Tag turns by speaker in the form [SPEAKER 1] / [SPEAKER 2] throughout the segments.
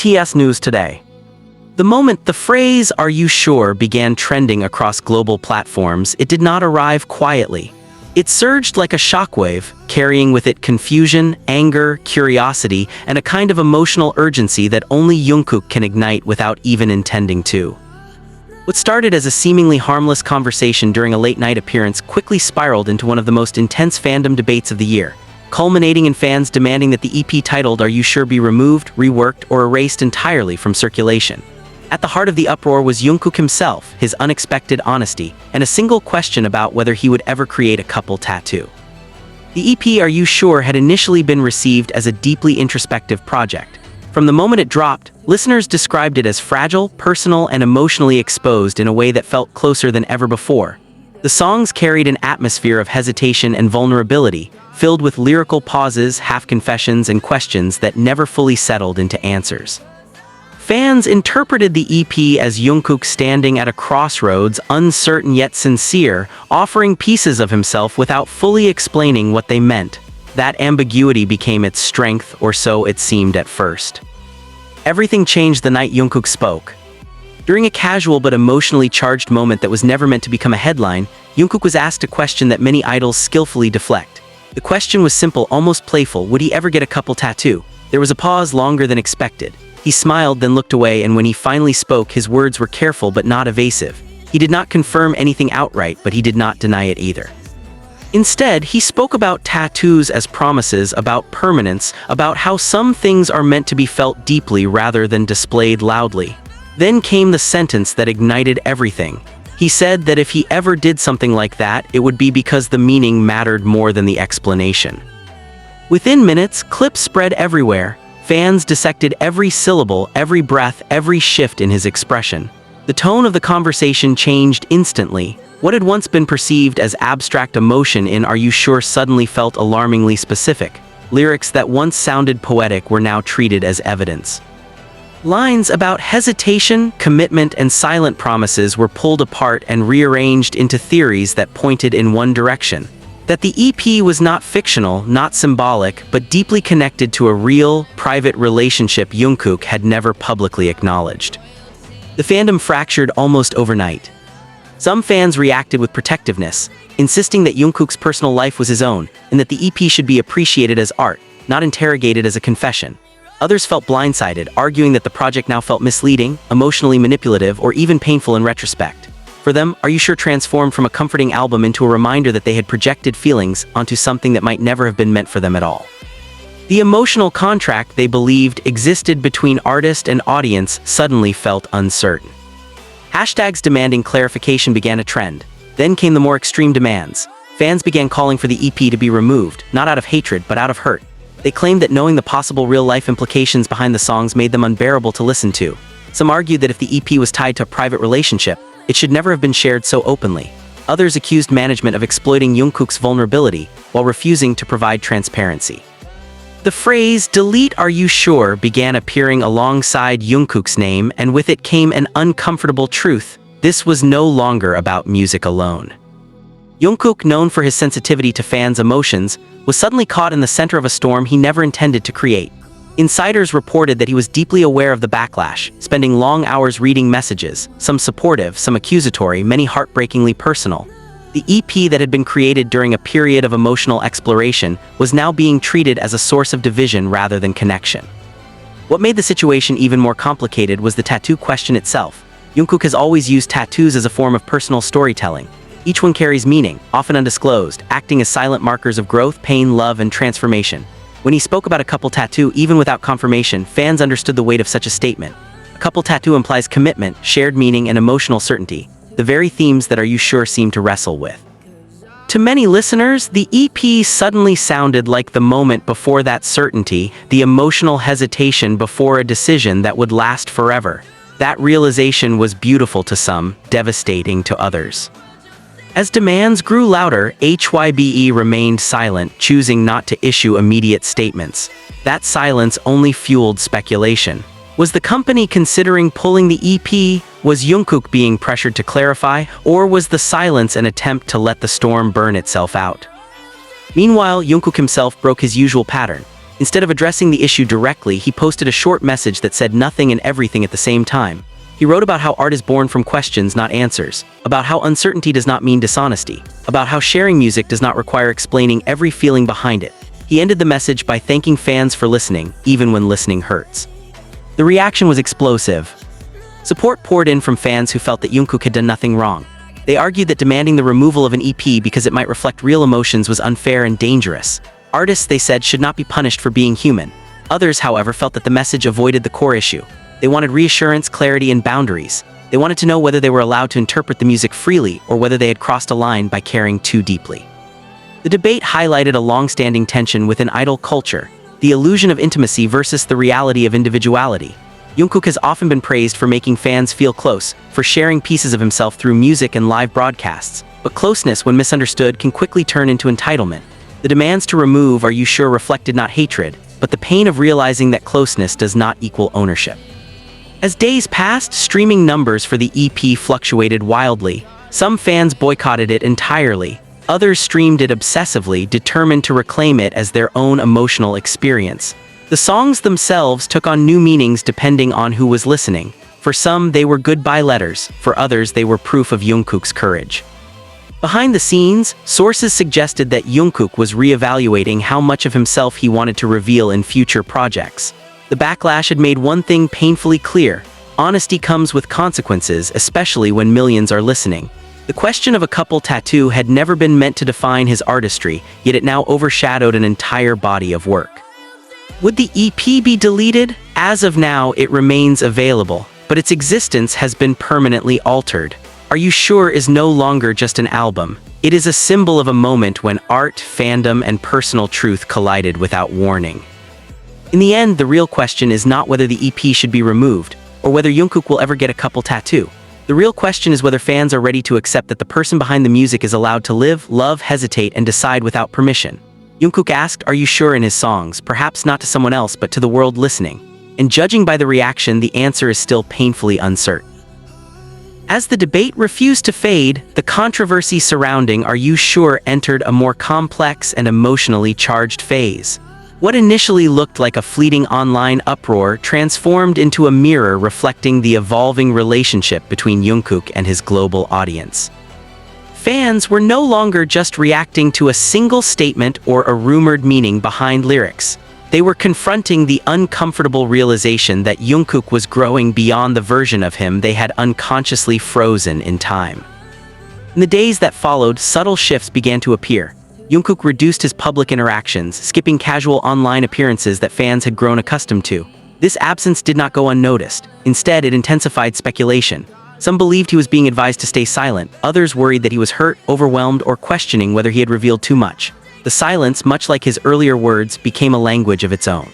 [SPEAKER 1] BTS News Today. The moment the phrase "Are you sure?" began trending across global platforms, it did not arrive quietly. It surged like a shockwave, carrying with it confusion, anger, curiosity, and a kind of emotional urgency that only Jungkook can ignite without even intending to. What started as a seemingly harmless conversation during a late-night appearance quickly spiraled into one of the most intense fandom debates of the year, culminating in fans demanding that the EP titled "Are You Sure?" be removed, reworked, or erased entirely from circulation. At the heart of the uproar was Jungkook himself, his unexpected honesty, and a single question about whether he would ever create a couple tattoo. The EP "Are You Sure?" had initially been received as a deeply introspective project. From the moment it dropped, listeners described it as fragile, personal, and emotionally exposed in a way that felt closer than ever before. The songs carried an atmosphere of hesitation and vulnerability, filled with lyrical pauses, half-confessions, and questions that never fully settled into answers. Fans interpreted the EP as Jungkook standing at a crossroads, uncertain yet sincere, offering pieces of himself without fully explaining what they meant. That ambiguity became its strength, or so it seemed at first. Everything changed the night Jungkook spoke. During a casual but emotionally charged moment that was never meant to become a headline, Jungkook was asked a question that many idols skillfully deflect. The question was simple, almost playful: would he ever get a couple tattoo? There was a pause longer than expected. He smiled, then looked away, and when he finally spoke, his words were careful but not evasive. He did not confirm anything outright, but he did not deny it either. Instead, he spoke about tattoos as promises, about permanence, about how some things are meant to be felt deeply rather than displayed loudly. Then came the sentence that ignited everything. He said that if he ever did something like that, it would be because the meaning mattered more than the explanation. Within minutes, clips spread everywhere. Fans dissected every syllable, every breath, every shift in his expression. The tone of the conversation changed instantly. What had once been perceived as abstract emotion in "Are You Sure?" suddenly felt alarmingly specific. Lyrics that once sounded poetic were now treated as evidence. Lines about hesitation, commitment, and silent promises were pulled apart and rearranged into theories that pointed in one direction: that the EP was not fictional, not symbolic, but deeply connected to a real, private relationship Jungkook had never publicly acknowledged. The fandom fractured almost overnight. Some fans reacted with protectiveness, insisting that Jungkook's personal life was his own, and that the EP should be appreciated as art, not interrogated as a confession. Others felt blindsided, arguing that the project now felt misleading, emotionally manipulative, or even painful in retrospect. For them, "Are You Sure?" transformed from a comforting album into a reminder that they had projected feelings onto something that might never have been meant for them at all. The emotional contract they believed existed between artist and audience suddenly felt uncertain. Hashtags demanding clarification began a trend. Then came the more extreme demands. Fans began calling for the EP to be removed, not out of hatred but out of hurt. They claimed that knowing the possible real-life implications behind the songs made them unbearable to listen to. Some argued that if the EP was tied to a private relationship, it should never have been shared so openly. Others accused management of exploiting Jungkook's vulnerability while refusing to provide transparency. The phrase "delete Are You Sure?" began appearing alongside Jungkook's name, and with it came an uncomfortable truth: this was no longer about music alone. Jungkook, known for his sensitivity to fans' emotions, was suddenly caught in the center of a storm he never intended to create. Insiders reported that he was deeply aware of the backlash, spending long hours reading messages, some supportive, some accusatory, many heartbreakingly personal. The EP that had been created during a period of emotional exploration was now being treated as a source of division rather than connection. What made the situation even more complicated was the tattoo question itself. Jungkook has always used tattoos as a form of personal storytelling. Each one carries meaning, often undisclosed, acting as silent markers of growth, pain, love, and transformation. When he spoke about a couple tattoo, even without confirmation, fans understood the weight of such a statement. A couple tattoo implies commitment, shared meaning, and emotional certainty, the very themes that Are You Sure? Seem to wrestle with. To many listeners, the EP suddenly sounded like the moment before that certainty, the emotional hesitation before a decision that would last forever. That realization was beautiful to some, devastating to others. As demands grew louder, HYBE remained silent, choosing not to issue immediate statements. That silence only fueled speculation. Was the company considering pulling the EP? Was Jungkook being pressured to clarify? Or was the silence an attempt to let the storm burn itself out? Meanwhile, Jungkook himself broke his usual pattern. Instead of addressing the issue directly, he posted a short message that said nothing and everything at the same time. He wrote about how art is born from questions, not answers, about how uncertainty does not mean dishonesty, about how sharing music does not require explaining every feeling behind it. He ended the message by thanking fans for listening, even when listening hurts. The reaction was explosive. Support poured in from fans who felt that Jungkook had done nothing wrong. They argued that demanding the removal of an EP because it might reflect real emotions was unfair and dangerous. Artists, they said, should not be punished for being human. Others, however, felt that the message avoided the core issue. They wanted reassurance, clarity, and boundaries. They wanted to know whether they were allowed to interpret the music freely or whether they had crossed a line by caring too deeply. The debate highlighted a long-standing tension within idol culture, the illusion of intimacy versus the reality of individuality. Jungkook has often been praised for making fans feel close, for sharing pieces of himself through music and live broadcasts. But closeness, when misunderstood, can quickly turn into entitlement. The demands to remove Are You Sure reflected not hatred, but the pain of realizing that closeness does not equal ownership. As days passed, streaming numbers for the EP fluctuated wildly. Some fans boycotted it entirely. Others streamed it obsessively, determined to reclaim it as their own emotional experience. The songs themselves took on new meanings depending on who was listening. For some, they were goodbye letters. For others, they were proof of Jungkook's courage. Behind the scenes, sources suggested that Jungkook was reevaluating how much of himself he wanted to reveal in future projects. The backlash had made one thing painfully clear: honesty comes with consequences, especially when millions are listening. The question of a couple tattoo had never been meant to define his artistry, yet it now overshadowed an entire body of work. Would the EP be deleted? As of now, it remains available, but its existence has been permanently altered. Are You Sure is no longer just an album. It is a symbol of a moment when art, fandom, and personal truth collided without warning. In the end, the real question is not whether the EP should be removed, or whether Jungkook will ever get a couple tattoo. The real question is whether fans are ready to accept that the person behind the music is allowed to live, love, hesitate, and decide without permission. Jungkook asked Are You Sure in his songs, perhaps not to someone else but to the world listening. And judging by the reaction, the answer is still painfully uncertain. As the debate refused to fade, the controversy surrounding Are You Sure entered a more complex and emotionally charged phase. What initially looked like a fleeting online uproar transformed into a mirror reflecting the evolving relationship between Jungkook and his global audience. Fans were no longer just reacting to a single statement or a rumored meaning behind lyrics. They were confronting the uncomfortable realization that Jungkook was growing beyond the version of him they had unconsciously frozen in time. In the days that followed, subtle shifts began to appear. Jungkook reduced his public interactions, skipping casual online appearances that fans had grown accustomed to. This absence did not go unnoticed. Instead, it intensified speculation. Some believed he was being advised to stay silent. Others worried that he was hurt, overwhelmed, or questioning whether he had revealed too much. The silence, much like his earlier words, became a language of its own.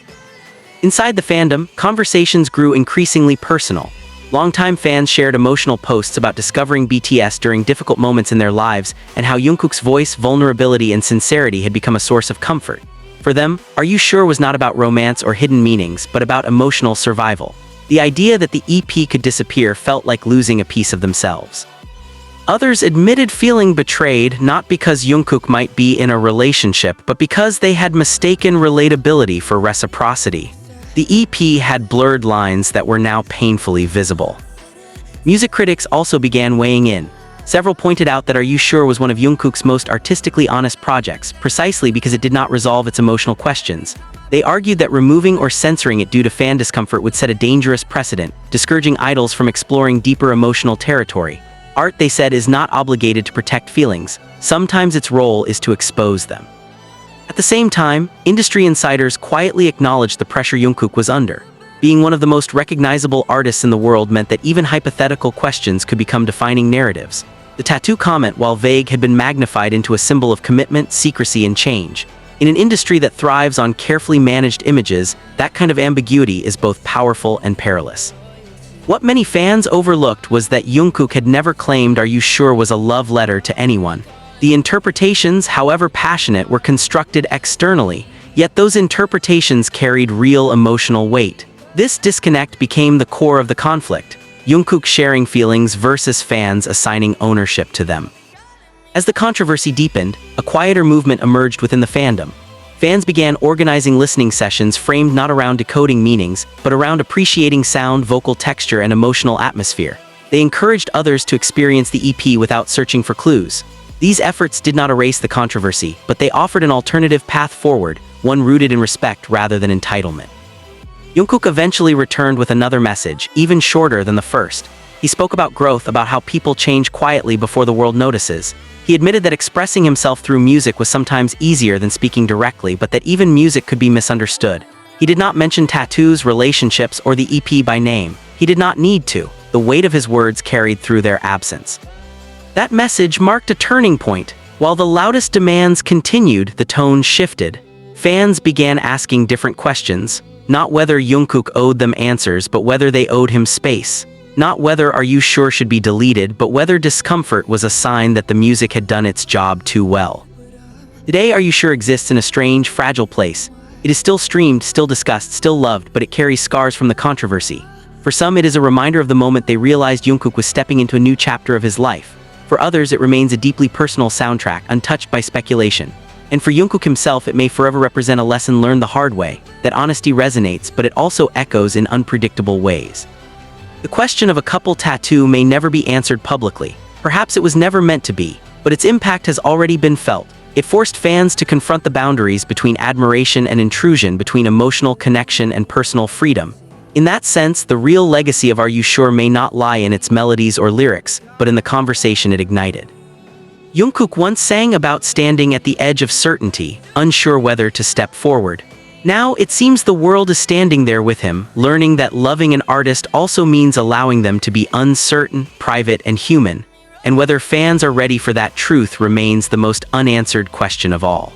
[SPEAKER 1] Inside the fandom, conversations grew increasingly personal. Longtime fans shared emotional posts about discovering BTS during difficult moments in their lives and how Jungkook's voice, vulnerability, and sincerity had become a source of comfort. For them, Are You Sure was not about romance or hidden meanings, but about emotional survival. The idea that the EP could disappear felt like losing a piece of themselves. Others admitted feeling betrayed, not because Jungkook might be in a relationship, but because they had mistaken relatability for reciprocity. The EP had blurred lines that were now painfully visible. Music critics also began weighing in. Several pointed out that Are You Sure was one of Jungkook's most artistically honest projects, precisely because it did not resolve its emotional questions. They argued that removing or censoring it due to fan discomfort would set a dangerous precedent, discouraging idols from exploring deeper emotional territory. Art, they said, is not obligated to protect feelings. Sometimes its role is to expose them. At the same time, industry insiders quietly acknowledged the pressure Jungkook was under. Being one of the most recognizable artists in the world meant that even hypothetical questions could become defining narratives. The tattoo comment, while vague, had been magnified into a symbol of commitment, secrecy, and change. In an industry that thrives on carefully managed images, that kind of ambiguity is both powerful and perilous. What many fans overlooked was that Jungkook had never claimed Are You Sure was a love letter to anyone. The interpretations, however passionate, were constructed externally, yet those interpretations carried real emotional weight. This disconnect became the core of the conflict, Jungkook sharing feelings versus fans assigning ownership to them. As the controversy deepened, a quieter movement emerged within the fandom. Fans began organizing listening sessions framed not around decoding meanings, but around appreciating sound, vocal texture, and emotional atmosphere. They encouraged others to experience the EP without searching for clues. These efforts did not erase the controversy, but they offered an alternative path forward, one rooted in respect rather than entitlement. Jungkook eventually returned with another message, even shorter than the first. He spoke about growth, about how people change quietly before the world notices. He admitted that expressing himself through music was sometimes easier than speaking directly, but that even music could be misunderstood. He did not mention tattoos, relationships, or the EP by name. He did not need to. The weight of his words carried through their absence. That message marked a turning point. While the loudest demands continued, the tone shifted. Fans began asking different questions, not whether Jungkook owed them answers, but whether they owed him space. Not whether "Are you sure" should be deleted, but whether discomfort was a sign that the music had done its job too well. Today, "Are You Sure" exists in a strange, fragile place. It is still streamed, still discussed, still loved, but it carries scars from the controversy. For some, it is a reminder of the moment they realized Jungkook was stepping into a new chapter of his life. For others, it remains a deeply personal soundtrack, untouched by speculation. And for Jungkook himself, it may forever represent a lesson learned the hard way, that honesty resonates, but it also echoes in unpredictable ways. The question of a couple tattoo may never be answered publicly. Perhaps it was never meant to be, but its impact has already been felt. It forced fans to confront the boundaries between admiration and intrusion, between emotional connection and personal freedom. In that sense, the real legacy of "Are You Sure" may not lie in its melodies or lyrics, but in the conversation it ignited. Jungkook once sang about standing at the edge of certainty, unsure whether to step forward. Now, it seems the world is standing there with him, learning that loving an artist also means allowing them to be uncertain, private, and human. And whether fans are ready for that truth remains the most unanswered question of all.